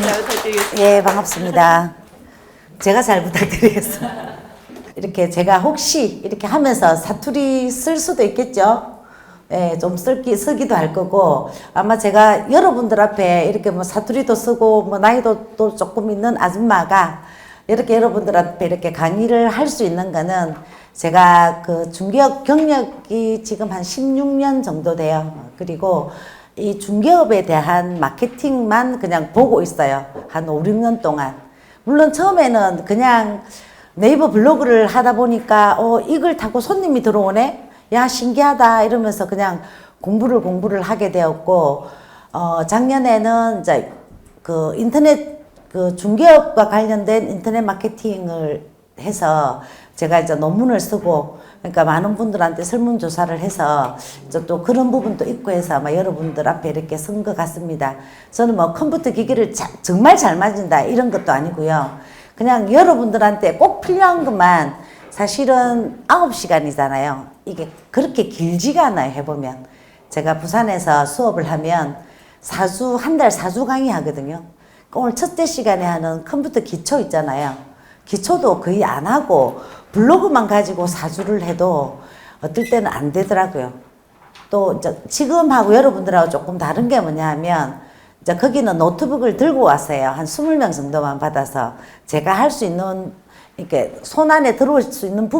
잘 부탁드리겠습니다. 예, 반갑습니다. 제가 잘 부탁드리겠습니다. 이렇게 제가 혹시 이렇게 하면서 사투리 쓸 수도 있겠죠? 예, 좀 쓰기도 할 거고, 아마 제가 여러분들 앞에 이렇게 뭐 사투리도 쓰고, 뭐 나이도 또 조금 있는 아줌마가 이렇게 여러분들 앞에 이렇게 강의를 할 수 있는 거는 제가 그 중개업 경력이 지금 한 16년 정도 돼요. 그리고 이 중개업에 대한 마케팅만 그냥 보고 있어요. 한 5, 6년 동안. 물론 처음에는 그냥 네이버 블로그를 하다 보니까 이걸 타고 손님이 들어오네? 야, 신기하다. 이러면서 그냥 공부를 하게 되었고, 작년에는 이제 그 인터넷 그 중개업과 관련된 인터넷 마케팅을 해서 제가 이제 논문을 쓰고, 그러니까 많은 분들한테 설문조사를 해서 이제 또 그런 부분도 있고 해서 아마 여러분들 앞에 이렇게 쓴 것 같습니다. 저는 뭐 컴퓨터 기기를 정말 잘 만진다 이런 것도 아니고요. 그냥 여러분들한테 꼭 필요한 것만 사실은 9시간이잖아요. 이게 그렇게 길지가 않아요, 해보면. 제가 부산에서 수업을 하면 한 달 4주 강의 하거든요. 오늘 첫째 시간에 하는 컴퓨터 기초 있잖아요. 기초도 거의 안 하고 블로그만 가지고 4주를 해도 어떨 때는 안 되더라고요. 또 이제 지금하고 여러분들하고 조금 다른 게 뭐냐 하면 이제 거기는 노트북을 들고 왔어요. 한 20명 정도만 받아서 제가 할 수 있는 이렇게 손 안에 들어올 수 있는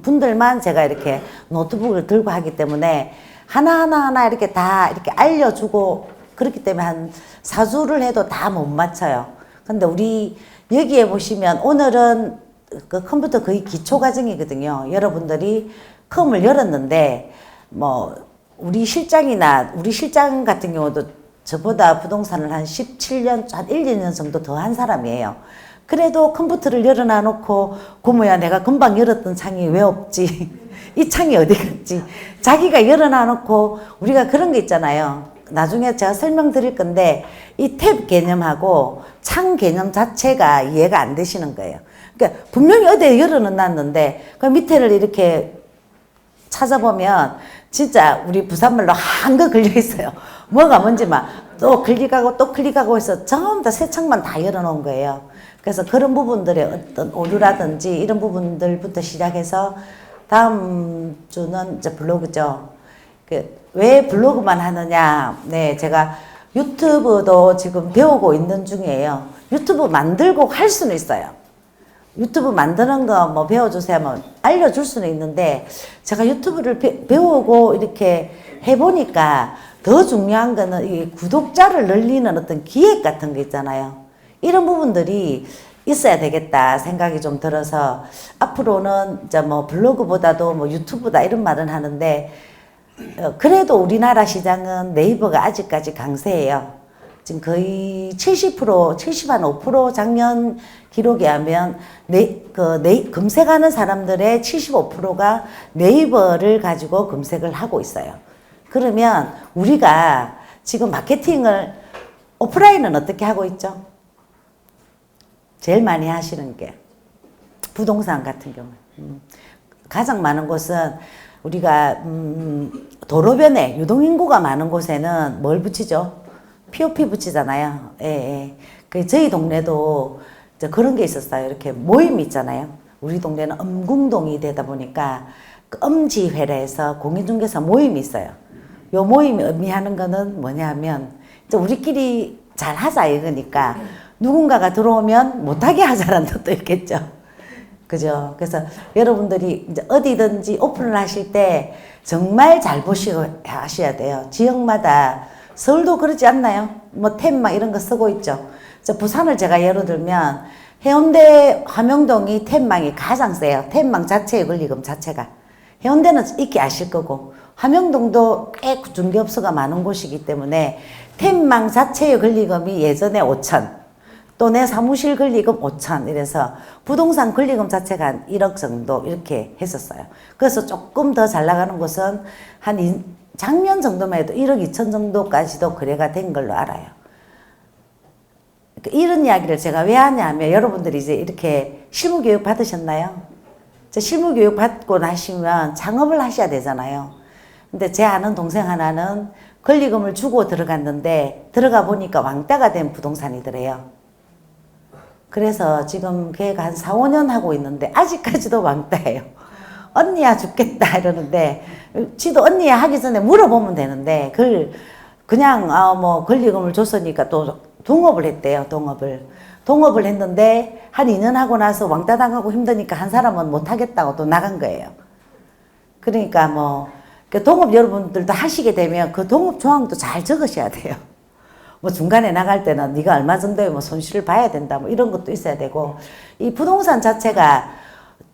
분들만 제가 이렇게 노트북을 들고 하기 때문에 하나하나 이렇게 다 이렇게 알려주고 그렇기 때문에 한 4주를 해도 다 못 맞춰요. 근데 우리 여기에 보시면 오늘은 그 컴퓨터 거의 기초 과정이거든요. 여러분들이 컴을 열었는데 뭐 우리 실장 같은 경우도 저보다 부동산을 한 17년, 한 1, 2년 정도 더 한 사람이에요. 그래도 컴퓨터를 열어놔 놓고 고모야 내가 금방 열었던 창이 왜 없지? 이 창이 어디 갔지? 자기가 열어놔 놓고 우리가 그런 게 있잖아요. 나중에 제가 설명드릴 건데 이 탭 개념하고 창 개념 자체가 이해가 안 되시는 거예요. 그러니까 분명히 어디에 열어놨는데 그 밑에를 이렇게 찾아보면 진짜 우리 부산말로 한거 걸려 있어요. 뭐가 뭔지 막 또 클릭하고 또 클릭하고 해서 전부 다 새 창만 다 열어놓은 거예요. 그래서 그런 부분들의 어떤 오류라든지 이런 부분들부터 시작해서 다음 주는 이제 블로그죠. 왜 블로그만 하느냐? 네, 제가 유튜브도 지금 배우고 있는 중이에요. 유튜브 만들고 할 수는 있어요. 유튜브 만드는 거 뭐 배워주세요 하면 알려줄 수는 있는데 제가 유튜브를 배우고 이렇게 해보니까 더 중요한 거는 이 구독자를 늘리는 어떤 기획 같은 거 있잖아요. 이런 부분들이 있어야 되겠다 생각이 좀 들어서 앞으로는 이제 뭐 블로그보다도 뭐 유튜브다 이런 말은 하는데 그래도 우리나라 시장은 네이버가 아직까지 강세예요. 지금 거의 70%, 75% 작년 기록에 하면 검색하는 사람들의 75%가 네이버를 가지고 검색을 하고 있어요. 그러면 우리가 지금 마케팅을 오프라인은 어떻게 하고 있죠? 제일 많이 하시는 게 부동산 같은 경우 가장 많은 곳은 우리가 도로변에 유동인구가 많은 곳에는 뭘 붙이죠? POP 붙이잖아요. 예, 예. 그 저희 동네도 이제 그런 게 있었어요. 이렇게 모임이 있잖아요. 우리 동네는 엄궁동이 되다 보니까 그 엄지회라 해서 공인중개사 모임이 있어요. 요 모임이 의미하는 거는 뭐냐 하면 이제 우리끼리 잘 하자 이거니까 누군가가 들어오면 못하게 하자라는 뜻도 있겠죠. 그죠? 그래서 여러분들이 이제 어디든지 오픈을 하실 때 정말 잘 보시고 하셔야 돼요. 지역마다 서울도 그러지 않나요? 뭐 탭막 이런 거 쓰고 있죠. 부산을 제가 예로 들면 해운대 화명동이 탭망이 가장 세요. 탭망 자체의 권리금 자체가. 해운대는 익히 아실 거고 화명동도 꽤 중개업소가 많은 곳이기 때문에 탭망 자체의 권리금이 예전에 5천 또 내 사무실 권리금 5천 이래서 부동산 권리금 자체가 한 1억 정도 이렇게 했었어요. 그래서 조금 더 잘 나가는 곳은 한 작년 정도만 해도 1억 2천 정도까지도 거래가 된 걸로 알아요. 이런 이야기를 제가 왜 하냐면 여러분들이 이제 이렇게 실무교육 받으셨나요? 실무교육 받고 나시면 창업을 하셔야 되잖아요. 근데 제 아는 동생 하나는 권리금을 주고 들어갔는데 들어가 보니까 왕따가 된 부동산이더래요. 그래서 지금 걔가 한 4, 5년 하고 있는데 아직까지도 왕따예요. 언니야 죽겠다 이러는데 지도 언니야 하기 전에 물어보면 되는데 그걸 그냥 뭐 권리금을 줬으니까 또 동업을 했대요. 동업을 했는데 한 2년 하고 나서 왕따 당하고 힘드니까 한 사람은 못 하겠다고 또 나간 거예요. 그러니까 뭐 동업 여러분들도 하시게 되면 그 동업 조항도 잘 적으셔야 돼요. 뭐 중간에 나갈 때는 네가 얼마 정도의 뭐 손실을 봐야 된다 뭐 이런 것도 있어야 되고 이 부동산 자체가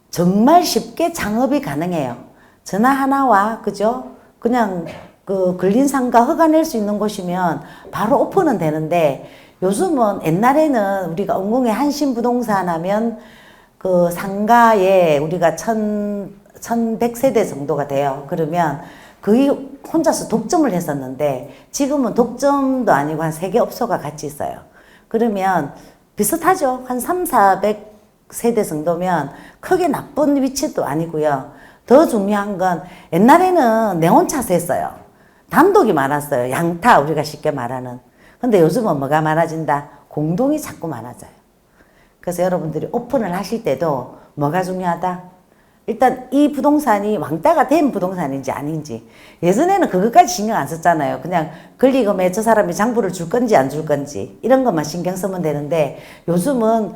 정말 쉽게 창업이 가능해요. 전화 하나와 그죠? 그냥 그 근린상가 허가 낼 수 있는 곳이면 바로 오픈은 되는데 요즘은 옛날에는 우리가 은공의 한신부동산 하면 그 상가에 우리가 1100세대 정도가 돼요. 그러면 거의 혼자서 독점을 했었는데 지금은 독점도 아니고 한 3개 업소가 같이 있어요. 그러면 비슷하죠. 한 400세대 정도면 크게 나쁜 위치도 아니고요. 더 중요한 건 옛날에는 네온차서 했어요. 단독이 많았어요. 양타 우리가 쉽게 말하는. 근데 요즘은 뭐가 많아진다? 공동이 자꾸 많아져요. 그래서 여러분들이 오픈을 하실 때도 뭐가 중요하다? 일단 이 부동산이 왕따가 된 부동산인지 아닌지. 예전에는 그것까지 신경 안 썼잖아요. 그냥 권리금에 저 사람이 장부를 줄 건지 안 줄 건지 이런 것만 신경 쓰면 되는데 요즘은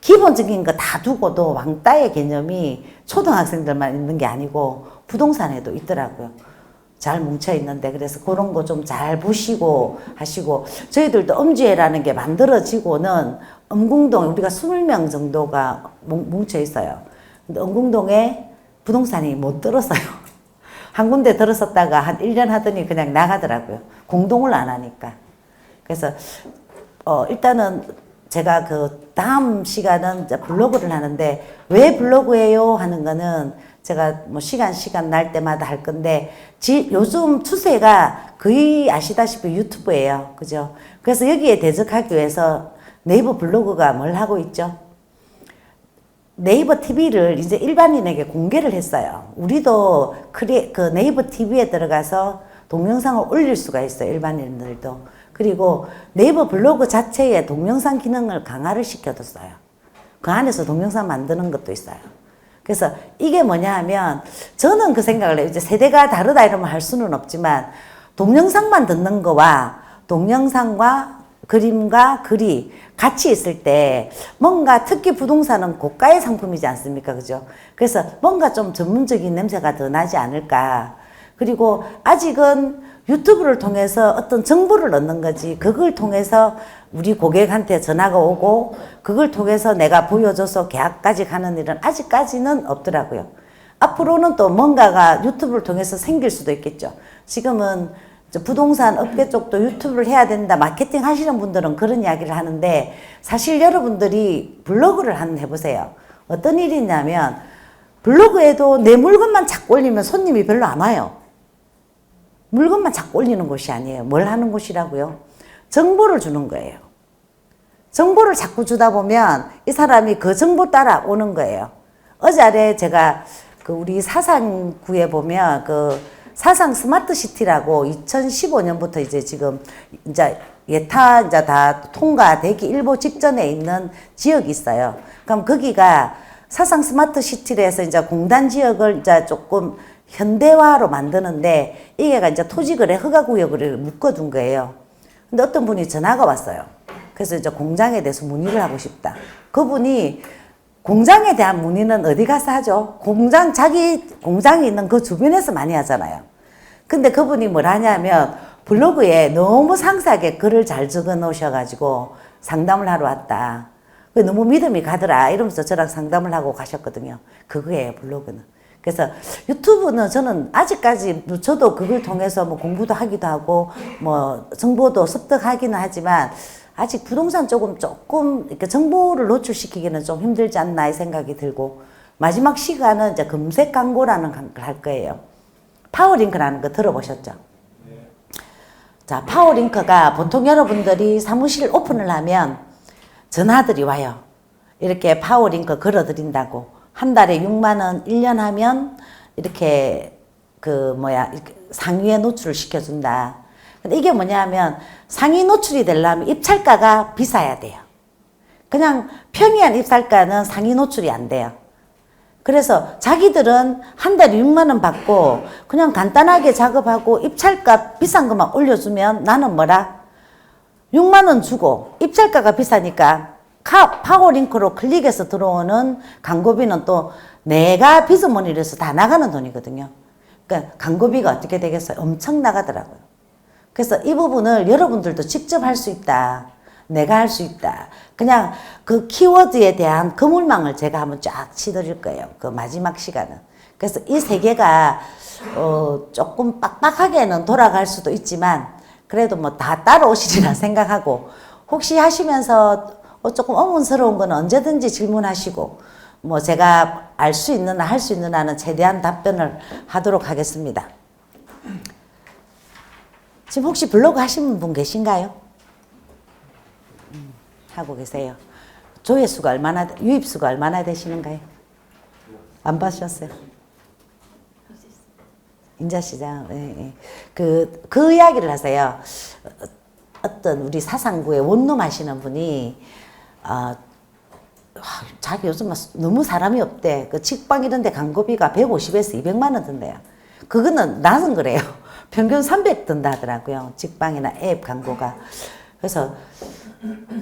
기본적인 거 다 두고도 왕따의 개념이 초등학생들만 있는 게 아니고 부동산에도 있더라고요. 잘 뭉쳐 있는데 그래서 그런 거 좀 잘 보시고 하시고 저희들도 엄지회라는 게 만들어지고는 엄궁동 우리가 20명 정도가 뭉쳐 있어요. 근데 엄궁동에 부동산이 못 들었어요. 한 군데 들었었다가 한 1년 하더니 그냥 나가더라고요. 공동을 안 하니까. 그래서 일단은 제가 그 다음 시간은 블로그를 하는데 왜 블로그예요 하는 거는 제가 뭐 시간 날 때마다 할 건데 요즘 추세가 거의 아시다시피 유튜브예요. 그죠? 그래서 여기에 대적하기 위해서 네이버 블로그가 뭘 하고 있죠? 네이버 TV를 이제 일반인에게 공개를 했어요. 우리도 그 네이버 TV에 들어가서 동영상을 올릴 수가 있어요. 일반인들도. 그리고 네이버 블로그 자체에 동영상 기능을 강화를 시켜뒀어요. 그 안에서 동영상 만드는 것도 있어요. 그래서 이게 뭐냐 하면 저는 그 생각을 해요. 이제 세대가 다르다 이러면 할 수는 없지만 동영상만 듣는 거와 동영상과 그림과 글이 같이 있을 때 뭔가 특히 부동산은 고가의 상품이지 않습니까? 그죠? 그래서 뭔가 좀 전문적인 냄새가 더 나지 않을까. 그리고 아직은 유튜브를 통해서 어떤 정보를 얻는 거지 그걸 통해서 우리 고객한테 전화가 오고 그걸 통해서 내가 보여줘서 계약까지 가는 일은 아직까지는 없더라고요. 앞으로는 또 뭔가가 유튜브를 통해서 생길 수도 있겠죠. 지금은 부동산 업계 쪽도 유튜브를 해야 된다 마케팅 하시는 분들은 그런 이야기를 하는데 사실 여러분들이 블로그를 한번 해보세요. 어떤 일이 있냐면 블로그에도 내 물건만 자꾸 올리면 손님이 별로 안 와요. 물건만 자꾸 올리는 곳이 아니에요. 뭘 하는 곳이라고요? 정보를 주는 거예요. 정보를 자꾸 주다 보면 이 사람이 그 정보 따라 오는 거예요. 어제 제가 그 우리 사상구에 보면 그 사상 스마트시티라고 2015년부터 이제 지금 이제 예타 이제 다 통과되기 일보 직전에 있는 지역이 있어요. 그럼 거기가 사상 스마트시티에서 이제 공단 지역을 이제 조금 현대화로 만드는데 이게 이제 토지거래 허가구역을 묶어둔 거예요. 근데 어떤 분이 전화가 왔어요. 그래서 이제 공장에 대해서 문의를 하고 싶다. 그분이 공장에 대한 문의는 어디 가서 하죠? 자기 공장이 있는 그 주변에서 많이 하잖아요. 근데 그분이 뭘 하냐면 블로그에 너무 상세하게 글을 잘 적어 놓으셔가지고 상담을 하러 왔다. 너무 믿음이 가더라. 이러면서 저랑 상담을 하고 가셨거든요. 그거예요, 블로그는. 그래서 유튜브는 저는 아직까지 저도 그걸 통해서 뭐 공부도 하기도 하고 뭐 정보도 습득하기는 하지만 아직 부동산 조금 이렇게 정보를 노출시키기는 좀 힘들지 않나 이 생각이 들고 마지막 시간은 이제 검색 광고라는 걸 할 거예요. 파워링크라는 거 들어보셨죠? 네. 자, 파워링크가 보통 여러분들이 사무실 오픈을 하면 전화들이 와요. 이렇게 파워링크 걸어드린다고. 한 달에 6만 원, 1년 하면 이렇게 상위에 노출을 시켜준다. 근데 이게 뭐냐면 상위 노출이 되려면 입찰가가 비싸야 돼요. 그냥 평이한 입찰가는 상위 노출이 안 돼요. 그래서 자기들은 한 달에 6만 원 받고 그냥 간단하게 작업하고 입찰가 비싼 것만 올려주면 나는 뭐라? 6만 원 주고 입찰가가 비싸니까 파워링크로 클릭해서 들어오는 광고비는 또 내가 비즈머니를 해서 다 나가는 돈이거든요. 그러니까 광고비가 어떻게 되겠어요? 엄청 나가더라고요. 그래서 이 부분을 여러분들도 직접 할 수 있다. 내가 할 수 있다. 그냥 그 키워드에 대한 그물망을 제가 한번 쫙 치드릴 거예요. 그 마지막 시간은. 그래서 이 세 개가 조금 빡빡하게는 돌아갈 수도 있지만 그래도 뭐 다 따라오시리라 생각하고 혹시 하시면서 조금 어문스러운 건 언제든지 질문하시고 뭐 제가 알 수 있는 할 수 있는 한은 최대한 답변을 하도록 하겠습니다. 지금 혹시 블로그 하시는 분 계신가요? 하고 계세요. 조회수가 얼마나, 유입수가 얼마나 되시는가요? 안 봐주셨어요? 인자시장, 예, 예. 그 이야기를 하세요. 어떤 우리 사상구에 원룸 하시는 분이, 자기 요즘 너무 사람이 없대. 그 직방 이런 데 광고비가 150에서 200만 원 든대요. 그거는 낮은 거래요. 평균 300 든다 하더라고요. 직방이나 앱 광고가. 그래서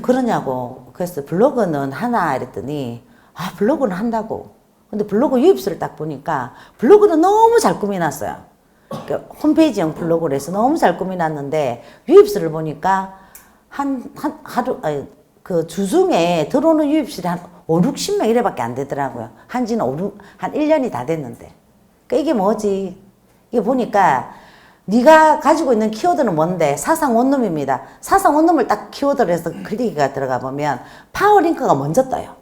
그러냐고. 그래서 블로그는 하나 이랬더니 블로그는 한다고. 근데 블로그 유입수를 딱 보니까 블로그는 너무 잘 꾸며놨어요. 그러니까 홈페이지형 블로그를 해서 너무 잘 꾸며놨는데 유입수를 보니까 그 주중에 들어오는 유입실이 한 5, 60명 이래밖에 안 되더라고요. 한지는 한 1년이 다 됐는데. 그러니까 이게 뭐지? 이게 보니까 네가 가지고 있는 키워드는 뭔데? 사상 원룸입니다. 사상 원룸을 딱 키워드로 해서 클릭이 들어가 보면 파워링크가 먼저 떠요.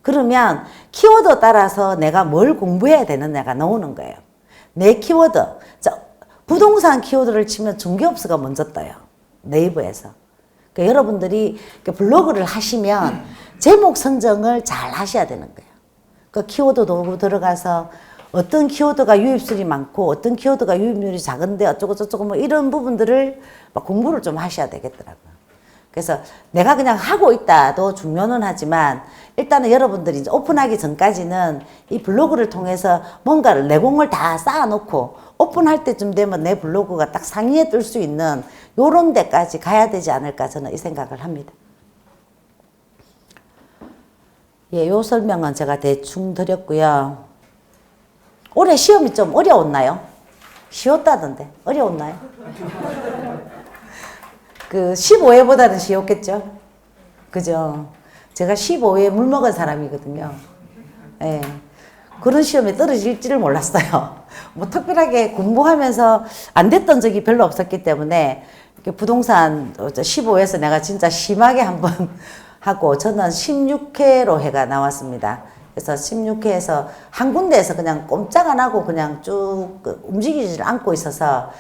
그러면 키워드 따라서 내가 뭘 공부해야 되느냐가 나오는 거예요. 내 키워드. 부동산 키워드를 치면 중개업소가 먼저 떠요. 네이버에서. 그러니까 여러분들이 블로그를 하시면 제목 선정을 잘 하셔야 되는 거예요. 그 키워드도 들어가서 어떤 키워드가 유입률이 많고 어떤 키워드가 유입률이 작은데 어쩌고 저쩌고 뭐 이런 부분들을 공부를 좀 하셔야 되겠더라고요. 그래서 내가 그냥 하고 있다도 중요는 하지만 일단은 여러분들이 이제 오픈하기 전까지는 이 블로그를 통해서 뭔가를 내공을 다 쌓아놓고 오픈할 때쯤 되면 내 블로그가 딱 상위에 뜰 수 있는 요런 데까지 가야 되지 않을까 저는 이 생각을 합니다. 예, 요 설명은 제가 대충 드렸고요. 올해 시험이 좀 어려웠나요? 쉬웠다던데. 어려웠나요? 그 15회보다는 쉬웠겠죠? 그죠? 제가 15회 물 먹은 사람이거든요. 예. 그런 시험에 떨어질지를 몰랐어요. 뭐 특별하게 공부하면서 안 됐던 적이 별로 없었기 때문에 부동산 15회에서 내가 진짜 심하게 한번 하고 저는 16회로 해가 나왔습니다. 그래서 16회에서 한 군데에서 그냥 꼼짝 안 하고 그냥 쭉 움직이지 않고 있어서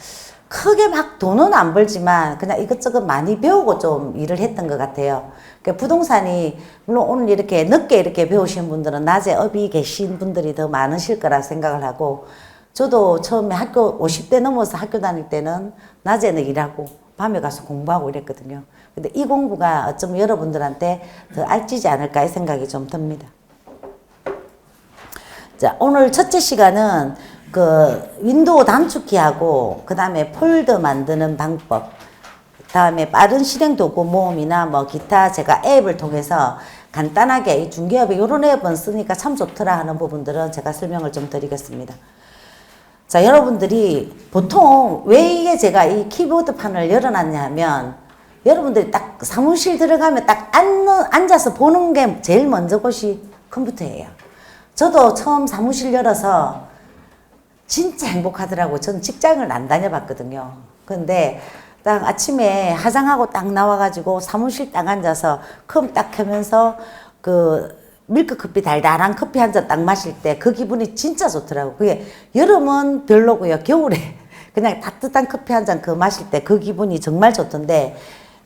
크게 막 돈은 안 벌지만 그냥 이것저것 많이 배우고 좀 일을 했던 것 같아요. 그러니까 부동산이 물론 오늘 이렇게 늦게 이렇게 배우신 분들은 낮에 업이 계신 분들이 더 많으실 거라 생각을 하고 저도 처음에 학교 50대 넘어서 학교 다닐 때는 낮에는 일하고 밤에 가서 공부하고 이랬거든요. 근데 이 공부가 어쩌면 여러분들한테 더 알지지 않을까 이 생각이 좀 듭니다. 자, 오늘 첫째 시간은 그 윈도우 단축키하고 그 다음에 폴더 만드는 방법, 그 다음에 빠른 실행 도구 모음이나 뭐 기타 제가 앱을 통해서 간단하게 이 중개업에 이런 앱은 쓰니까 참 좋더라 하는 부분들은 제가 설명을 좀 드리겠습니다. 자, 여러분들이 보통 왜 이게 제가 이 키보드판을 열어놨냐 하면 여러분들이 딱 사무실 들어가면 딱 앉아서 보는 게 제일 먼저 곳이 컴퓨터예요. 저도 처음 사무실 열어서 진짜 행복하더라고요. 저는 직장을 안 다녀봤거든요. 근데 딱 아침에 화장하고 딱 나와가지고 사무실 딱 앉아서 컴 딱 켜면서 그 밀크커피 달달한 커피 한 잔 딱 마실 때 그 기분이 진짜 좋더라고요. 그게 여름은 별로고요. 겨울에 그냥 따뜻한 커피 한 잔 그 마실 때 그 기분이 정말 좋던데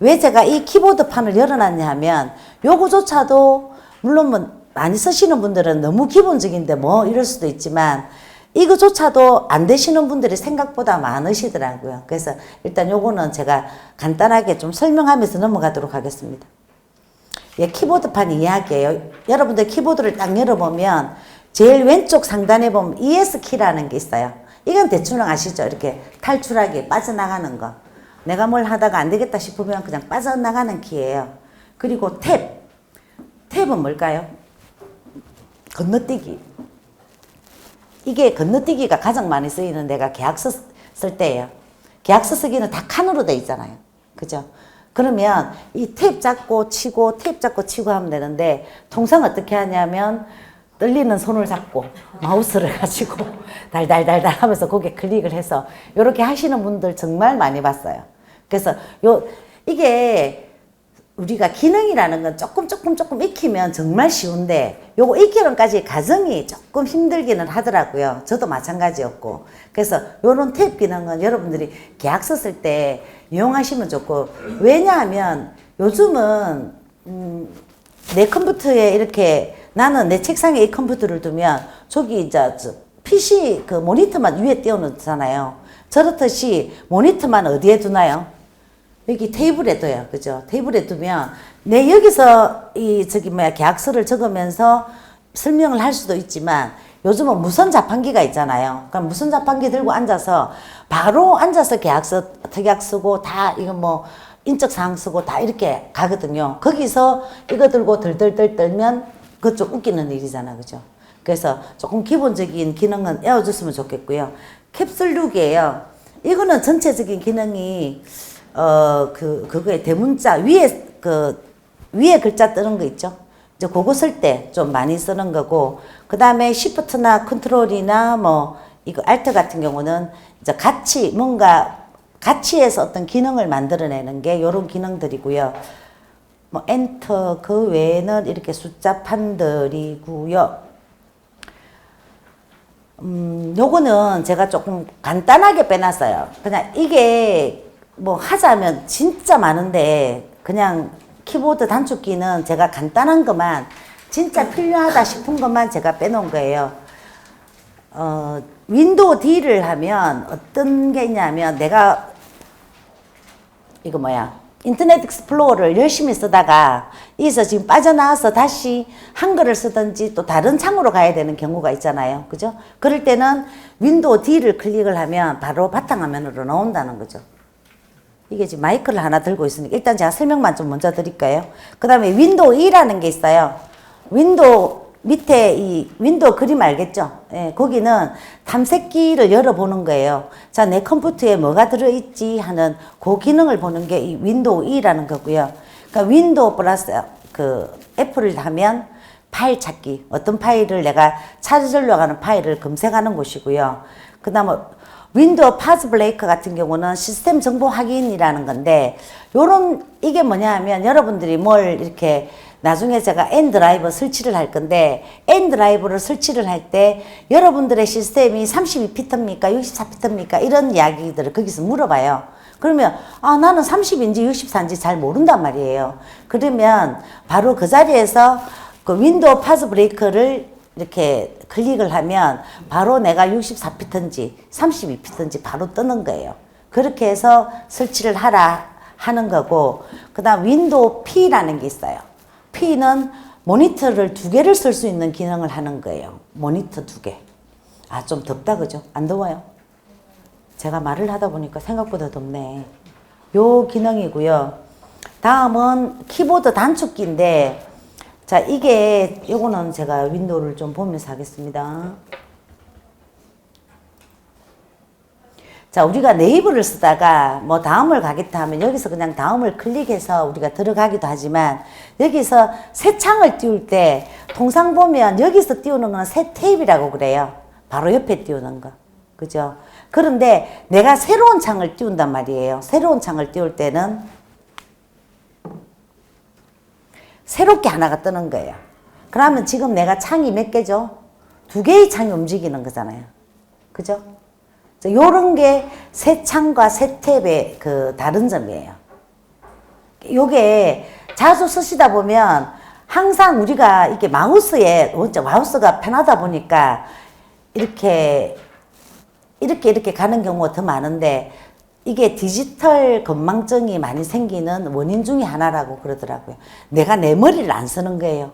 왜 제가 이 키보드판을 열어놨냐 하면 요거조차도 물론 뭐 많이 쓰시는 분들은 너무 기본적인데 뭐 이럴 수도 있지만 이거조차도 안 되시는 분들이 생각보다 많으시더라고요. 그래서 일단 요거는 제가 간단하게 좀 설명하면서 넘어가도록 하겠습니다. 예, 키보드판 이야기예요. 여러분들 키보드를 딱 열어보면 제일 왼쪽 상단에 보면 ES키라는 게 있어요. 이건 대충 아시죠? 이렇게 탈출하기, 빠져나가는 거. 내가 뭘 하다가 안 되겠다 싶으면 그냥 빠져나가는 키예요. 그리고 탭. 탭은 뭘까요? 건너뛰기. 이게 건너뛰기가 가장 많이 쓰이는 데가 계약서 쓸 때예요. 계약서 쓰기는 다 칸으로 돼 있잖아요. 그죠? 그러면 이 탭 잡고 치고 탭 잡고 치고 하면 되는데 통상 어떻게 하냐면 떨리는 손을 잡고 마우스를 가지고 달달달달 하면서 거기에 클릭을 해서 이렇게 하시는 분들 정말 많이 봤어요. 그래서 이게 우리가 기능이라는 건 조금 익히면 정말 쉬운데 요거 익히는까지 과정이 조금 힘들기는 하더라고요. 저도 마찬가지였고. 그래서 요런 탭 기능은 여러분들이 계약서 쓸 때 이용하시면 좋고, 왜냐하면 요즘은 내 컴퓨터에 이렇게 나는 내 책상에 이 컴퓨터를 두면 저기 이제 PC 그 모니터만 위에 띄워놓잖아요. 저렇듯이 모니터만 어디에 두나요? 여기 테이블에 둬요. 그죠? 테이블에 두면 내 여기서 계약서를 적으면서 설명을 할 수도 있지만 요즘은 무선 자판기가 있잖아요. 그럼 무선 자판기 들고 앉아서 바로 앉아서 계약서, 특약 쓰고 다 이거 뭐 인적사항 쓰고 다 이렇게 가거든요. 거기서 이거 들고 덜덜덜 떨면 그거 좀 웃기는 일이잖아. 그죠? 그래서 조금 기본적인 기능은 외워줬으면 좋겠고요. 캡슐룩이에요. 이거는 전체적인 기능이 그거에 대문자 위에 글자 뜨는 거 있죠? 이제 그거 쓸 때 좀 많이 쓰는 거고, 그 다음에 시프트나 컨트롤이나 뭐, 이거 알트 같은 경우는 이제 같이 해서 어떤 기능을 만들어내는 게 요런 기능들이고요. 뭐, 엔터, 그 외에는 이렇게 숫자판들이고요. 요거는 제가 조금 간단하게 빼놨어요. 그냥 이게 뭐 하자면 진짜 많은데 그냥 키보드 단축키는 제가 간단한 것만 진짜 필요하다 싶은 것만 제가 빼놓은 거예요. 윈도우 D를 하면 어떤 게 있냐면 내가 이거 인터넷 익스플로러를 열심히 쓰다가 여기서 지금 빠져나와서 다시 한글을 쓰든지 또 다른 창으로 가야 되는 경우가 있잖아요. 그죠? 그럴 때는 윈도우 D를 클릭을 하면 바로 바탕화면으로 나온다는 거죠. 이게 지금 마이크를 하나 들고 있으니까 일단 제가 설명만 좀 먼저 드릴까요? 그 다음에 윈도우 E라는 게 있어요. 윈도우 밑에 이 윈도우 그림 알겠죠? 예, 거기는 탐색기를 열어보는 거예요. 자, 내 컴퓨터에 뭐가 들어있지 하는 그 기능을 보는 게 이 윈도우 E라는 거고요. 그러니까 윈도우 플러스 F를 하면 파일 찾기. 어떤 파일을 내가 찾으려고 하는 파일을 검색하는 곳이고요. 그 다음에 윈도우 파스 브레이커 같은 경우는 시스템 정보 확인이라는 건데, 이게 뭐냐 하면 여러분들이 뭘 이렇게 나중에 제가 N드라이브 설치를 할 건데, N드라이브를 설치를 할 때 여러분들의 시스템이 32피트입니까? 64피트입니까? 이런 이야기들을 거기서 물어봐요. 그러면 나는 30인지 64인지 잘 모른단 말이에요. 그러면 바로 그 자리에서 그 윈도우 파스 브레이커를 이렇게 클릭을 하면 바로 내가 64피트인지 32피트인지 바로 뜨는 거예요. 그렇게 해서 설치를 하라 하는 거고, 그 다음 윈도우 P라는 게 있어요. P는 모니터를 2개를 쓸 수 있는 기능을 하는 거예요. 모니터 2개. 좀 덥다, 그죠? 안 더워요? 제가 말을 하다 보니까 생각보다 덥네. 요 기능이고요. 다음은 키보드 단축키인데, 자, 요거는 제가 윈도우를 좀 보면서 하겠습니다. 자, 우리가 네이버를 쓰다가 뭐 다음을 가겠다 하면 여기서 그냥 다음을 클릭해서 우리가 들어가기도 하지만, 여기서 새 창을 띄울 때 통상 보면 여기서 띄우는 건 새 탭이라고 그래요. 바로 옆에 띄우는 거. 그죠? 그런데 내가 새로운 창을 띄운단 말이에요. 새로운 창을 띄울 때는 새롭게 하나가 뜨는 거예요. 그러면 지금 내가 창이 몇 개죠? 2개의 창이 움직이는 거잖아요. 그죠? 요런 게 새 창과 새 탭의 그 다른 점이에요. 요게 자주 쓰시다 보면 항상 우리가 이렇게 마우스가 편하다 보니까 이렇게 가는 경우가 더 많은데 이게 디지털 건망증이 많이 생기는 원인 중에 하나라고 그러더라고요. 내가 내 머리를 안 쓰는 거예요.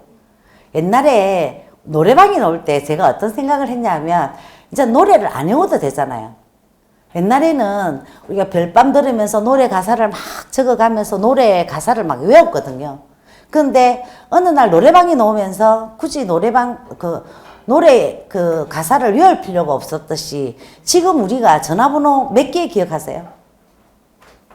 옛날에 노래방에 나올 때 제가 어떤 생각을 했냐면 이제 노래를 안 외워도 되잖아요. 옛날에는 우리가 별밤 들으면서 노래 가사를 막 적어가면서 노래 가사를 막 외웠거든요. 근데 어느 날 노래방에 나오면서 굳이 노래방 노래 가사를 외울 필요가 없었듯이 지금 우리가 전화번호 몇 개 기억하세요?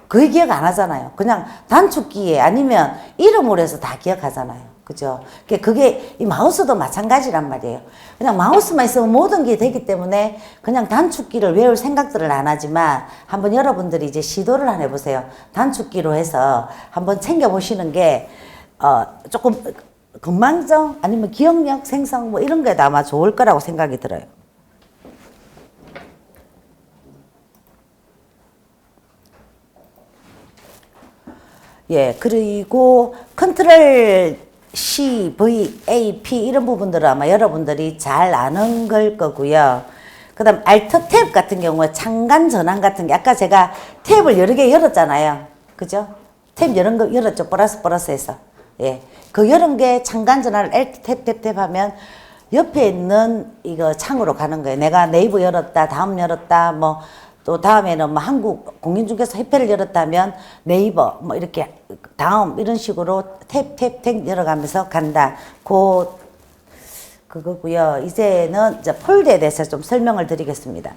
거의 기억 안 하잖아요. 그냥 단축키에 아니면 이름으로 해서 다 기억하잖아요. 그죠? 그게 이 마우스도 마찬가지란 말이에요. 그냥 마우스만 있으면 모든 게 되기 때문에 그냥 단축키를 외울 생각들을 안 하지만 한번 여러분들이 이제 시도를 한번 해보세요. 단축키로 해서 한번 챙겨보시는 게 조금 건망증 아니면 기억력 생성 뭐 이런 거에도 아마 좋을 거라고 생각이 들어요. 예, 그리고 컨트롤 C, V, A, P 이런 부분들은 아마 여러분들이 잘 아는 걸 거고요. 그 다음 Alt 탭 같은 경우에 창간 전환 같은 게 아까 제가 탭을 여러 개 열었잖아요. 그죠? 탭 여러 거 열었죠. 플러스 해서. 예. 그 여러 개 창간 전환을 Alt 탭 하면 옆에 있는 이거 창으로 가는 거예요. 내가 네이버 열었다, 다음 열었다, 뭐 또 다음에는 뭐 한국 공인중개사 협회를 열었다면 네이버 뭐 이렇게 다음 이런 식으로 탭 열어가면서 간다. 그거고요. 이제는 이제 폴더에 대해서 좀 설명을 드리겠습니다.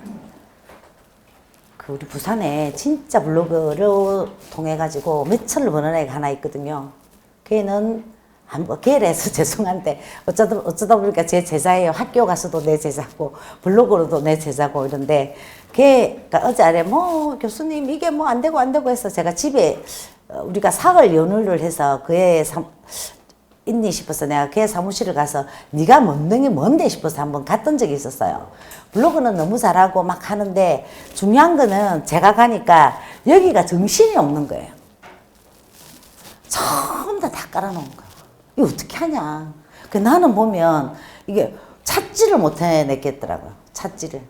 우리 부산에 진짜 블로그를 통해 가지고 몇천을 버는 애가 하나 있거든요. 걔는 걔를 해서 죄송한데 어쩌다 보니까 제 제자예요. 학교 가서도 내 제자고 블로그로도 내 제자고 이런데 걔가 어제 뭐 교수님 이게 뭐 안 되고 해서 제가 집에 우리가 사흘 연휴를 해서 그의 있니 싶어서 내가 걔 사무실을 가서 네가 뭔데 싶어서 한번 갔던 적이 있었어요. 블로그는 너무 잘하고 막 하는데 중요한 거는 제가 가니까 여기가 정신이 없는 거예요. 전부 다 깔아놓은 거야. 이거 어떻게 하냐. 나는 보면 이게 찾지를 못해냈겠더라고요. 찾지를.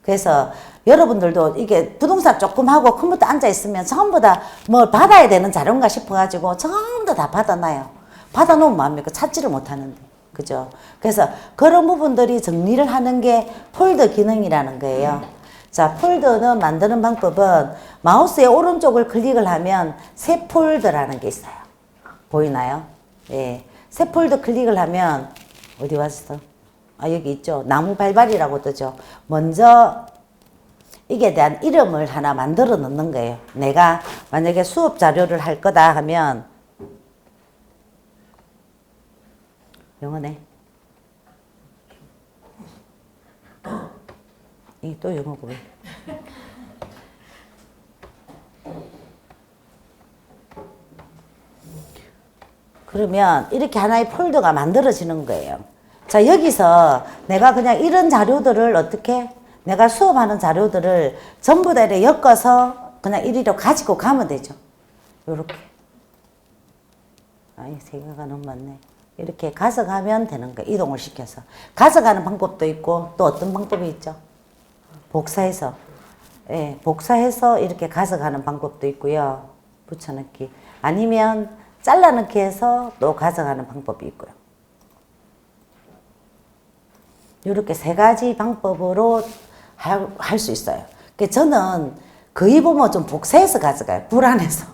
그래서 여러분들도 이게 부동산 조금 하고 컴퓨터 앉아있으면 전부 다 뭘 받아야 되는 자료인가 싶어가지고 전부 다 받아놔요. 받아놓으면 뭐합니까? 찾지를 못하는데. 그죠? 그래서 그런 부분들이 정리를 하는 게 폴더 기능이라는 거예요. 자, 폴더는 만드는 방법은 마우스의 오른쪽을 클릭을 하면 새 폴더라는 게 있어요. 보이나요? 예. 새 폴더 클릭을 하면 어디 왔어? 여기 있죠. 나무 발발이라고 뜨죠. 먼저 이게 대한 이름을 하나 만들어 놓는 거예요. 내가 만약에 수업 자료를 할 거다 하면 영어네. 이게 또 영어고 왜? 그러면 이렇게 하나의 폴더가 만들어지는 거예요. 자, 여기서 내가 그냥 이런 자료들을 어떻게 내가 수업하는 자료들을 전부 다 이렇게 엮어서 그냥 이리로 가지고 가면 되죠. 요렇게. 세 개가 너무 많네. 이렇게 가져가면 되는 거예요. 이동을 시켜서. 가져가는 방법도 있고 또 어떤 방법이 있죠? 복사해서. 예, 복사해서 이렇게 가져가는 방법도 있고요. 붙여넣기. 아니면 잘라넣기 해서 또 가져가는 방법이 있고요. 이렇게 세 가지 방법으로 할 수 있어요. 저는 거의 보면 좀 복사해서 가져가요. 불안해서.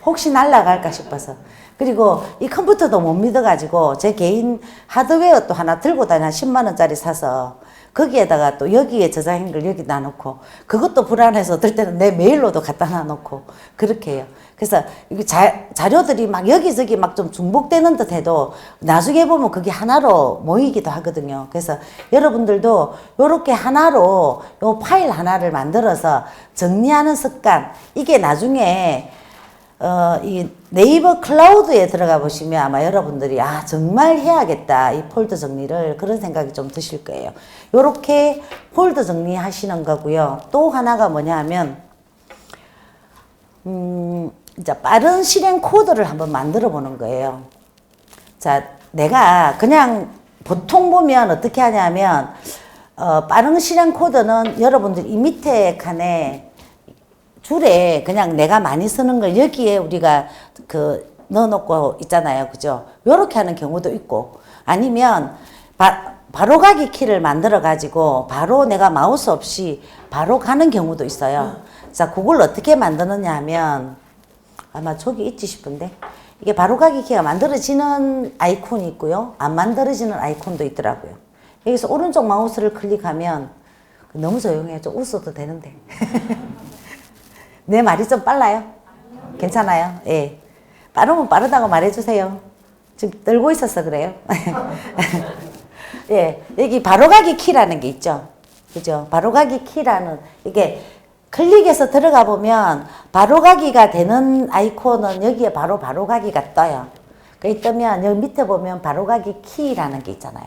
혹시 날아갈까 싶어서. 그리고 이 컴퓨터도 못 믿어가지고 제 개인 하드웨어 또 하나 들고 다니 10만 원짜리 사서 거기에다가 또 여기에 저장한 걸 여기다 놓고 그것도 불안해서 들 때는 내 메일로도 갖다 놔놓고 그렇게 해요. 그래서 이게 자료들이 막 여기저기 막 좀 중복되는 듯 해도 나중에 보면 그게 하나로 모이기도 하거든요. 그래서 여러분들도 요렇게 하나로 요 파일 하나를 만들어서 정리하는 습관 이게 나중에 이 네이버 클라우드에 들어가 보시면 아마 여러분들이 정말 해야겠다 이 폴더 정리를 그런 생각이 좀 드실 거예요. 요렇게 폴더 정리하시는 거고요. 또 하나가 뭐냐 하면 이제 빠른 실행 코드를 한번 만들어 보는 거예요. 자, 내가 그냥 보통 보면 어떻게 하냐면 빠른 실행 코드는 여러분들 이 밑에 칸에 줄에 그냥 내가 많이 쓰는 걸 여기에 우리가 그 넣어놓고 있잖아요. 그죠? 요렇게 하는 경우도 있고 아니면 바로 가기 키를 만들어 가지고 바로 내가 마우스 없이 바로 가는 경우도 있어요. 자, 그걸 어떻게 만드느냐 하면 아마 저기 있지 싶은데 이게 바로 가기 키가 만들어지는 아이콘이 있고요. 안 만들어지는 아이콘도 있더라고요. 여기서 오른쪽 마우스를 클릭하면 너무 조용해요. 좀 웃어도 되는데. 내 말이 좀 빨라요? 괜찮아요? 예. 빠르면 빠르다고 말해주세요. 지금 떨고 있어서 그래요. 예. 여기 바로가기 키라는 게 있죠. 그죠? 바로가기 키라는, 이게 클릭해서 들어가 보면 바로가기가 되는 아이콘은 여기에 바로가기가 떠요. 그게 뜨면 여기 밑에 보면 바로가기 키라는 게 있잖아요.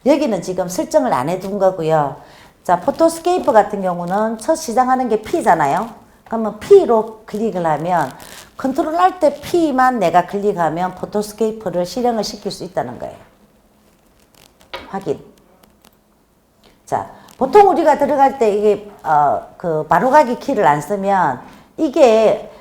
여기는 지금 설정을 안 해둔 거고요. 자, 포토스케이프 같은 경우는 첫 시작하는 게 P잖아요. 그러면 P로 클릭을 하면 컨트롤 Alt P만 내가 클릭하면 포토스케이프를 실행을 시킬 수 있다는 거예요. 확인. 자, 보통 우리가 들어갈 때 이게 그 바로가기 키를 안 쓰면 이게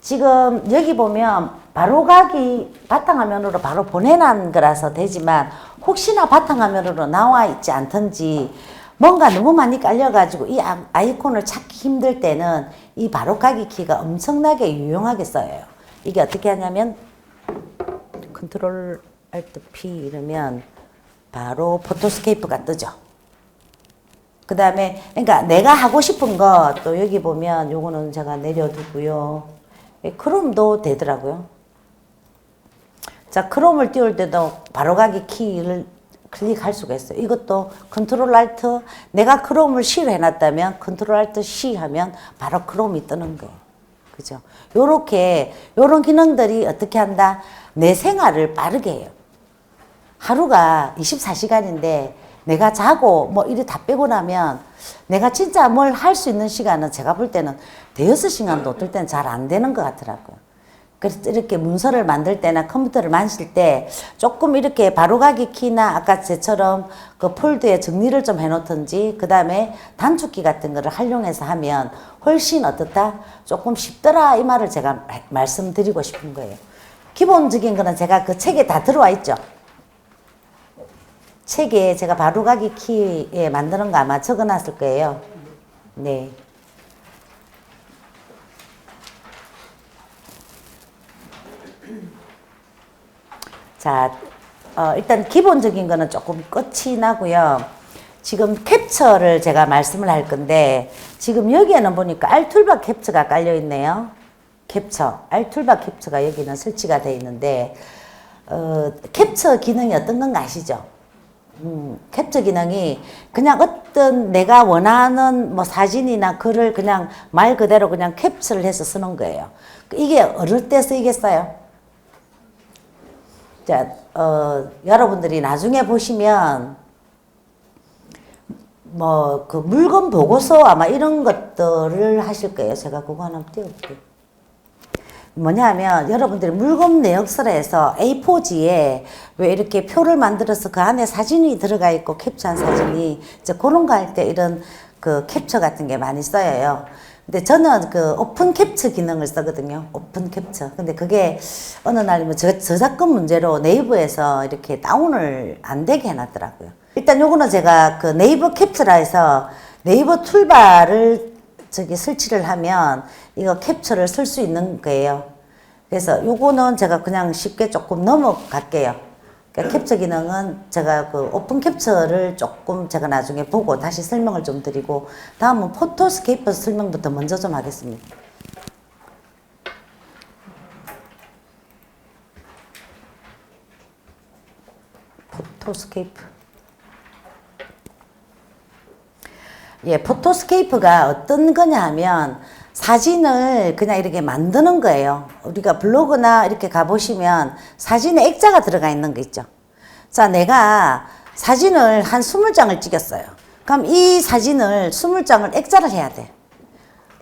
지금 여기 보면 바로가기 바탕화면으로 바로 보내는 거라서 되지만 혹시나 바탕화면으로 나와 있지 않던지 뭔가 너무 많이 깔려가지고 이 아이콘을 찾기 힘들 때는 이 바로가기 키가 엄청나게 유용하게 써요. 이게 어떻게 하냐면 컨트롤 Alt P 이러면 바로 포토스케이프가 뜨죠. 그 다음에 그러니까 내가 하고 싶은 거 또 여기 보면 요거는 제가 내려두고요. 크롬도 되더라고요. 자, 크롬을 띄울 때도 바로가기 키를 클릭할 수가 있어요. 이것도 컨트롤 Alt, 내가 크롬을 C로 해놨다면 컨트롤 Alt C 하면 바로 크롬이 뜨는 거예요. 그죠? 요렇게, 요런 기능들이 어떻게 한다? 내 생활을 빠르게 해요. 하루가 24시간인데 내가 자고 뭐 이리 다 빼고 나면 내가 진짜 뭘 할 수 있는 시간은 제가 볼 때는 대여섯 시간도 어떨 때는 잘 안 되는 것 같더라고요. 그래서 이렇게 문서를 만들 때나 컴퓨터를 만질 때 조금 이렇게 바로가기 키나 아까 제처럼 그 폴드에 정리를 좀 해놓든지 그 다음에 단축키 같은 거를 활용해서 하면 훨씬 어떻다? 조금 쉽더라 이 말을 제가 말씀드리고 싶은 거예요. 기본적인 거는 제가 그 책에 다 들어와 있죠. 책에 제가 바로가기 키에 만드는 거 아마 적어놨을 거예요. 네. 자, 일단 기본적인 거는 조금 끝이 나고요. 지금 캡처를 제가 말씀을 할 건데 지금 여기에는 보니까 알툴바 캡처가 깔려 있네요. 캡처, 알툴바 캡처가 여기는 설치가 되어 있는데 캡처 기능이 어떤 건가 아시죠? 캡처 기능이 그냥 어떤 내가 원하는 뭐 사진이나 글을 그냥 말 그대로 그냥 캡처를 해서 쓰는 거예요. 이게 어릴 때 쓰이겠어요? 자, 여러분들이 나중에 보시면 뭐 그 물건 보고서 아마 이런 것들을 하실 거예요. 제가 그거 하나 띄워볼게요. 뭐냐면 여러분들이 물건 내역서를 해서 A4지에 왜 이렇게 표를 만들어서 그 안에 사진이 들어가 있고 캡처한 사진이 이제 그런 거 할 때 이런 그 캡처 같은 게 많이 써요. 근데 저는 그 오픈 캡처 기능을 쓰거든요. 오픈 캡처. 근데 그게 어느 날이면 저작권 문제로 네이버에서 이렇게 다운을 안 되게 해놨더라고요. 일단 요거는 제가 그 네이버 캡처라 해서 네이버 툴바를 설치를 하면 이거 캡처를 쓸 수 있는 거예요. 그래서 요거는 제가 그냥 쉽게 조금 넘어갈게요. 그러니까 캡처 기능은 제가 그 오픈 캡처를 조금 제가 나중에 보고 다시 설명을 좀 드리고 다음은 포토스케이프 설명부터 먼저 좀 하겠습니다. 포토스케이프. 예, 포토스케이프가 어떤 거냐 하면 사진을 그냥 이렇게 만드는 거예요. 우리가 블로그나 이렇게 가보시면 사진에 액자가 들어가 있는 거 있죠. 자, 내가 사진을 한 20장을 찍었어요. 그럼 이 사진을 20장을 액자를 해야 돼.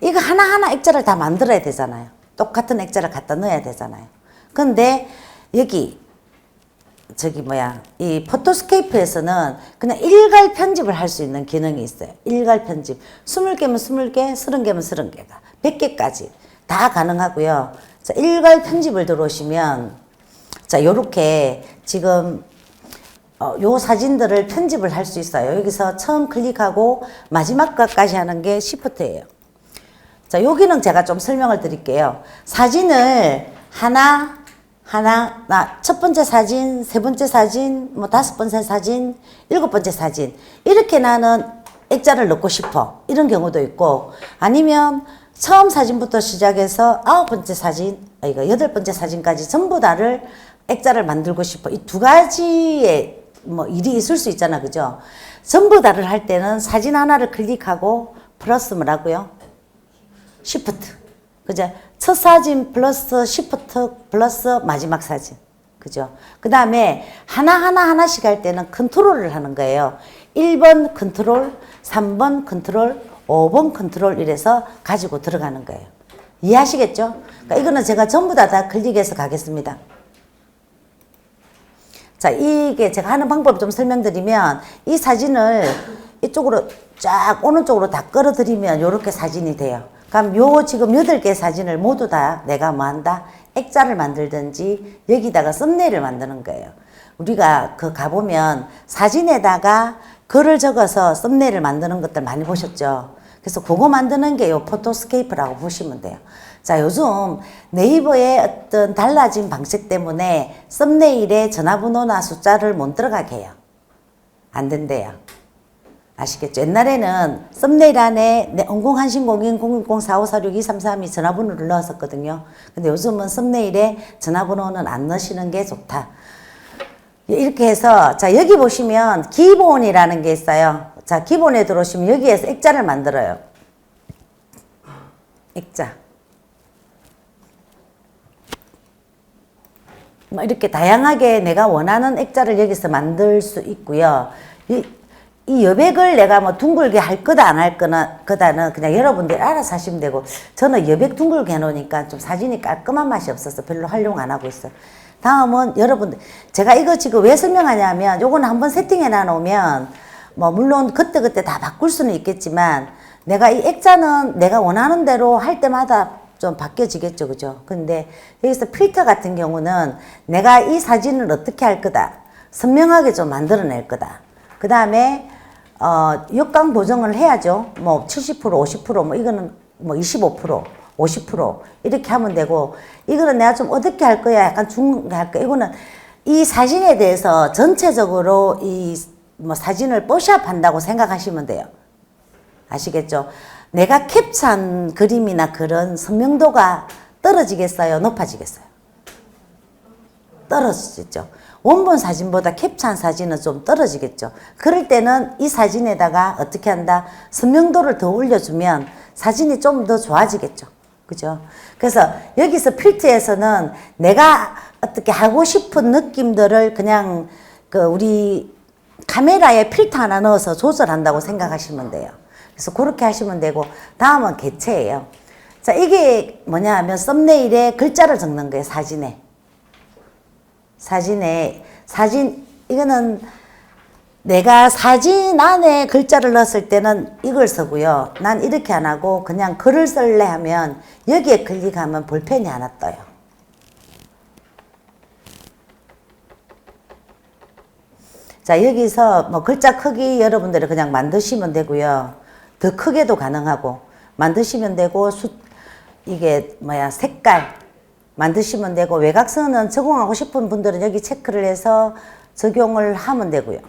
이거 하나하나 액자를 다 만들어야 되잖아요. 똑같은 액자를 갖다 넣어야 되잖아요. 근데 여기 저기 뭐야, 이 포토스케이프에서는 그냥 일괄 편집을 할 수 있는 기능이 있어요. 일괄 편집. 20개면 20개, 30개면 30개가. 100개까지 다 가능하고요. 자, 일괄 편집을 들어오시면, 자, 요렇게 지금, 요 사진들을 편집을 할 수 있어요. 여기서 처음 클릭하고 마지막 것까지 하는 게 시프트예요. 자, 요 기능 제가 좀 설명을 드릴게요. 사진을 첫 번째 사진, 세 번째 사진, 뭐 다섯 번째 사진, 일곱 번째 사진. 이렇게 나는 액자를 넣고 싶어. 이런 경우도 있고, 아니면 처음 사진부터 시작해서 아홉 번째 사진, 여덟 번째 사진까지 전부 다를 액자를 만들고 싶어. 이 두 가지의 뭐 일이 있을 수 있잖아. 그죠? 전부 다를 할 때는 사진 하나를 클릭하고 플러스 뭐라고요? 시프트. 그죠? 첫 사진 플러스 시프트 플러스 마지막 사진. 그죠? 그 다음에 하나씩 할 때는 컨트롤을 하는 거예요. 1번 컨트롤, 3번 컨트롤, 5번 컨트롤 이래서 가지고 들어가는 거예요. 이해하시겠죠? 그러니까 이거는 제가 전부 다 클릭해서 가겠습니다. 자, 이게 제가 하는 방법 좀 설명드리면, 이 사진을 이쪽으로 쫙 오른쪽으로 다 끌어들이면 요렇게 사진이 돼요. 그럼 요 지금 8개 사진을 모두 다 내가 뭐 한다? 액자를 만들든지 여기다가 썸네일을 만드는 거예요. 우리가 그 가보면 사진에다가 글을 적어서 썸네일을 만드는 것들 많이 보셨죠? 그래서 그거 만드는 게 요 포토스케이프라고 보시면 돼요. 자, 요즘 네이버의 어떤 달라진 방식 때문에 썸네일에 전화번호나 숫자를 못 들어가게 해요. 안 된대요. 아시겠죠? 옛날에는 썸네일 안에 0010-010-4546-2332 전화번호를 넣었었거든요. 근데 요즘은 썸네일에 전화번호는 안 넣으시는 게 좋다. 이렇게 해서, 자, 여기 보시면 기본이라는 게 있어요. 자, 기본에 들어오시면 여기에서 액자를 만들어요. 액자. 뭐 이렇게 다양하게 내가 원하는 액자를 여기서 만들 수 있고요. 이 여백을 내가 뭐 둥글게 할 거다 안 할 거다는 그냥 여러분들이 알아서 하시면 되고, 저는 여백 둥글게 해놓으니까 좀 사진이 깔끔한 맛이 없어서 별로 활용 안 하고 있어요. 다음은 여러분들, 제가 이거 지금 왜 설명하냐면, 요거는 한번 세팅해 놔놓으면 뭐 물론 그때그때 다 바꿀 수는 있겠지만, 내가 이 액자는 내가 원하는 대로 할 때마다 좀 바뀌어지겠죠. 그죠? 근데 여기서 필터 같은 경우는 내가 이 사진을 어떻게 할 거다, 선명하게 좀 만들어낼 거다. 그 다음에 역광 보정을 해야죠. 뭐 70%, 50%, 뭐 이거는 뭐 25%, 50% 이렇게 하면 되고, 이거는 내가 좀 어둡게 할 거야, 약간 중하게 할 거야. 이거는 이 사진에 대해서 전체적으로 이 뭐 사진을 뽀샵 한다고 생각하시면 돼요. 아시겠죠? 내가 캡처한 그림이나 그런 선명도가 떨어지겠어요? 높아지겠어요? 떨어지죠. 원본 사진보다 캡처한 사진은 좀 떨어지겠죠. 그럴 때는 이 사진에다가 어떻게 한다? 선명도를 더 올려주면 사진이 좀 더 좋아지겠죠. 그죠? 그래서 여기서 필터에서는 내가 어떻게 하고 싶은 느낌들을 그냥 우리 카메라에 필터 하나 넣어서 조절한다고 생각하시면 돼요. 그래서 그렇게 하시면 되고, 다음은 개체예요. 자, 이게 뭐냐 하면 썸네일에 글자를 적는 거예요. 사진, 이거는 내가 사진 안에 글자를 넣었을 때는 이걸 쓰고요. 난 이렇게 안 하고 그냥 글을 쓸래 하면 여기에 클릭하면 볼펜이 하나 떠요. 자, 여기서 뭐 글자 크기 여러분들이 그냥 만드시면 되고요. 더 크게도 가능하고 만드시면 되고, 이게 뭐야, 색깔 만드시면 되고, 외곽선은 적용하고 싶은 분들은 여기 체크를 해서 적용을 하면 되고요.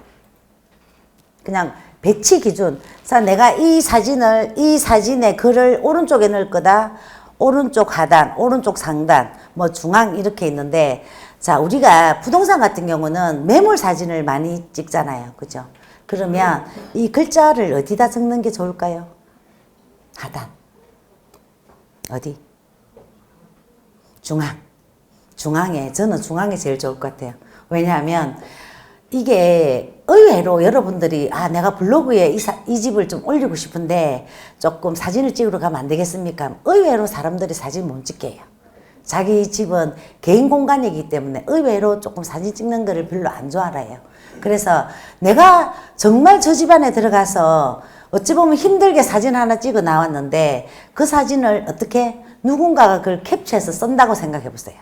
그냥 배치 기준. 자, 내가 이 사진에 글을 오른쪽에 넣을 거다. 오른쪽 하단, 오른쪽 상단, 뭐 중앙 이렇게 있는데, 자, 우리가 부동산 같은 경우는 매물 사진을 많이 찍잖아요. 그죠? 그러면 이 글자를 어디다 적는 게 좋을까요? 하단. 어디? 중앙에. 저는 중앙이 제일 좋을 것 같아요. 왜냐하면 이게 의외로 여러분들이 내가 블로그에 이 집을 좀 올리고 싶은데 조금 사진을 찍으러 가면 안 되겠습니까? 의외로 사람들이 사진 못 찍게 해요. 자기 집은 개인 공간이기 때문에 의외로 조금 사진 찍는 거를 별로 안 좋아해요. 그래서 내가 정말 저 집안에 들어가서 어찌 보면 힘들게 사진 하나 찍어 나왔는데 그 사진을 어떻게 누군가가 그걸 캡처해서 쓴다고 생각해 보세요.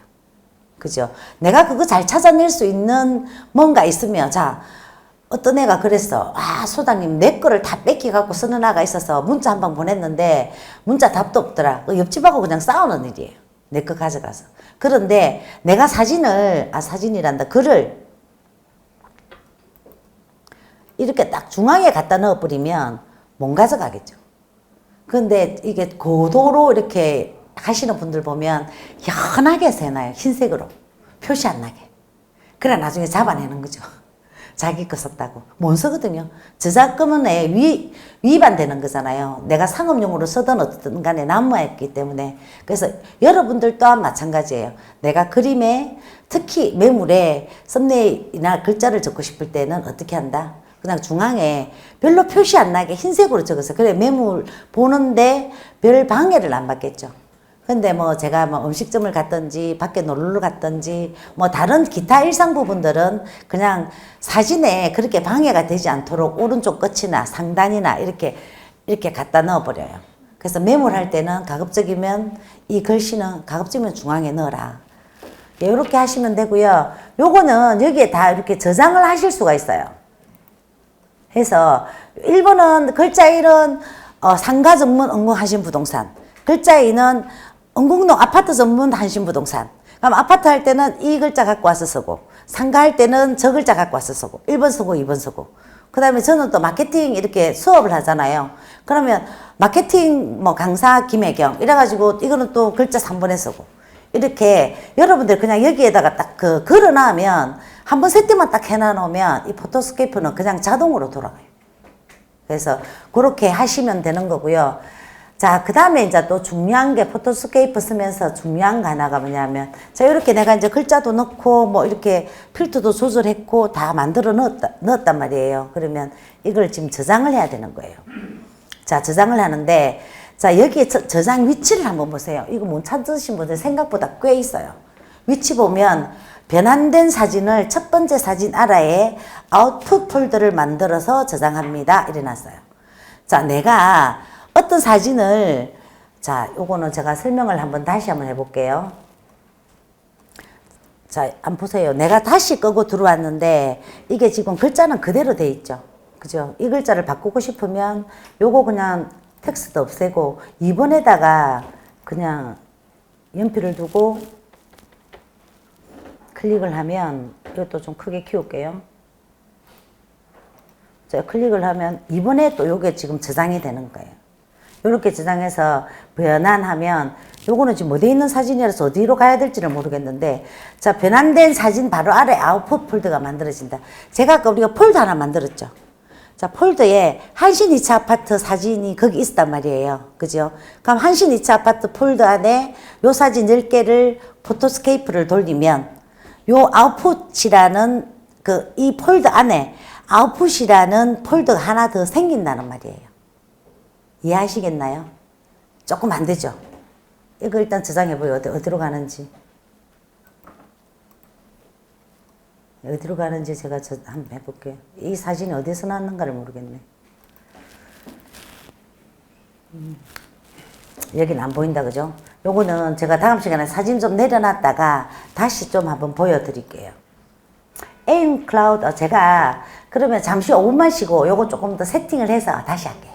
그죠? 내가 그거 잘 찾아낼 수 있는 뭔가 있으면, 자, 어떤 애가 그랬어. 아, 소장님, 내 거를 다 뺏기갖고 쓰는 아가 있어서 문자 한 방 보냈는데 문자 답도 없더라. 옆집하고 그냥 싸우는 일이에요. 내 거 가져가서. 그런데 내가 사진이란다. 글을 이렇게 딱 중앙에 갖다 넣어버리면 못 가져가겠죠. 근데 이게 고도로 이렇게 하시는 분들 보면 연하게 세놔요. 흰색으로. 표시 안 나게. 그래 나중에 잡아내는 거죠. 자기 거 썼다고. 못 쓰거든요. 저작권에 위반되는 거잖아요. 내가 상업용으로 쓰든 어떻든 간에 남아있기 때문에. 그래서 여러분들 또한 마찬가지예요. 내가 그림에 특히 매물에 썸네일이나 글자를 적고 싶을 때는 어떻게 한다? 그냥 중앙에 별로 표시 안 나게 흰색으로 적어서 그래 매물 보는데 별 방해를 안 받겠죠. 근데 뭐 제가 뭐 음식점을 갔든지 밖에 놀러 갔든지 뭐 다른 기타 일상 부분들은 그냥 사진에 그렇게 방해가 되지 않도록 오른쪽 끝이나 상단이나 이렇게 갖다 넣어버려요. 그래서 매물할 때는 가급적이면 이 글씨는 가급적이면 중앙에 넣어라. 이렇게 하시면 되고요. 요거는 여기에 다 이렇게 저장을 하실 수가 있어요. 해서 1번은 글자 1은 상가 전문 응공하신 부동산, 글자 2는 응공동 아파트 전문 한신부동산. 그럼 아파트 할 때는 이 글자 갖고 와서 쓰고, 상가 할 때는 저 글자 갖고 와서 쓰고, 1번 쓰고 2번 쓰고. 그 다음에 저는 또 마케팅 이렇게 수업을 하잖아요. 그러면 마케팅 뭐 강사 김혜경 이래가지고 이거는 또 글자 3번에 쓰고. 이렇게 여러분들 그냥 여기에다가 딱 걸어 놔면 한번 세팅만 딱 해놔 놓으면 이 포토스케이프는 그냥 자동으로 돌아가요. 그래서 그렇게 하시면 되는 거고요. 자, 그 다음에 이제 또 중요한 게 포토스케이프 쓰면서 중요한 거 하나가 뭐냐면, 자, 이렇게 내가 이제 글자도 넣고, 뭐 이렇게 필터도 조절했고, 다 만들어 넣었단 말이에요. 그러면 이걸 지금 저장을 해야 되는 거예요. 자, 저장을 하는데, 자, 여기에 저장 위치를 한번 보세요. 이거 못 찾으신 분들 생각보다 꽤 있어요. 위치 보면, 변환된 사진을 첫 번째 사진 아래에 아웃풋 폴더를 만들어서 저장합니다. 이래 놨어요. 자, 내가 어떤 사진을, 자, 요거는 제가 설명을 다시 한번 해볼게요. 자, 한번 보세요. 내가 다시 끄고 들어왔는데, 이게 지금 글자는 그대로 돼 있죠. 그죠? 이 글자를 바꾸고 싶으면, 요거 그냥 텍스트 없애고, 2번에다가 그냥 연필을 두고, 클릭을 하면, 이것도 좀 크게 키울게요. 자, 클릭을 하면, 2번에 또 요게 지금 저장이 되는 거예요. 이렇게 저장해서 변환하면 요거는 지금 어디에 있는 사진이라서 어디로 가야 될지를 모르겠는데, 자, 변환된 사진 바로 아래 아웃풋 폴더가 만들어진다. 제가 아까 우리가 폴더 하나 만들었죠. 자, 폴더에 한신 2차 아파트 사진이 거기 있단 말이에요. 그죠? 그럼 한신 2차 아파트 폴더 안에 요 사진 10개를 포토스케이프를 돌리면 요 아웃풋이라는 이 폴더 안에 아웃풋이라는 폴더가 하나 더 생긴다는 말이에요. 이해하시겠나요? 조금 안 되죠? 이거 일단 저장해봐요. 어디로 가는지. 어디로 가는지 제가 한번 해볼게요. 이 사진이 어디서 나왔는가를 모르겠네. 여기는 안 보인다, 그죠? 요거는 제가 다음 시간에 사진 좀 내려놨다가 다시 좀 한번 보여드릴게요. 에임 클라우드, 제가 그러면 잠시 5분만 쉬고 요거 조금 더 세팅을 해서 다시 할게요.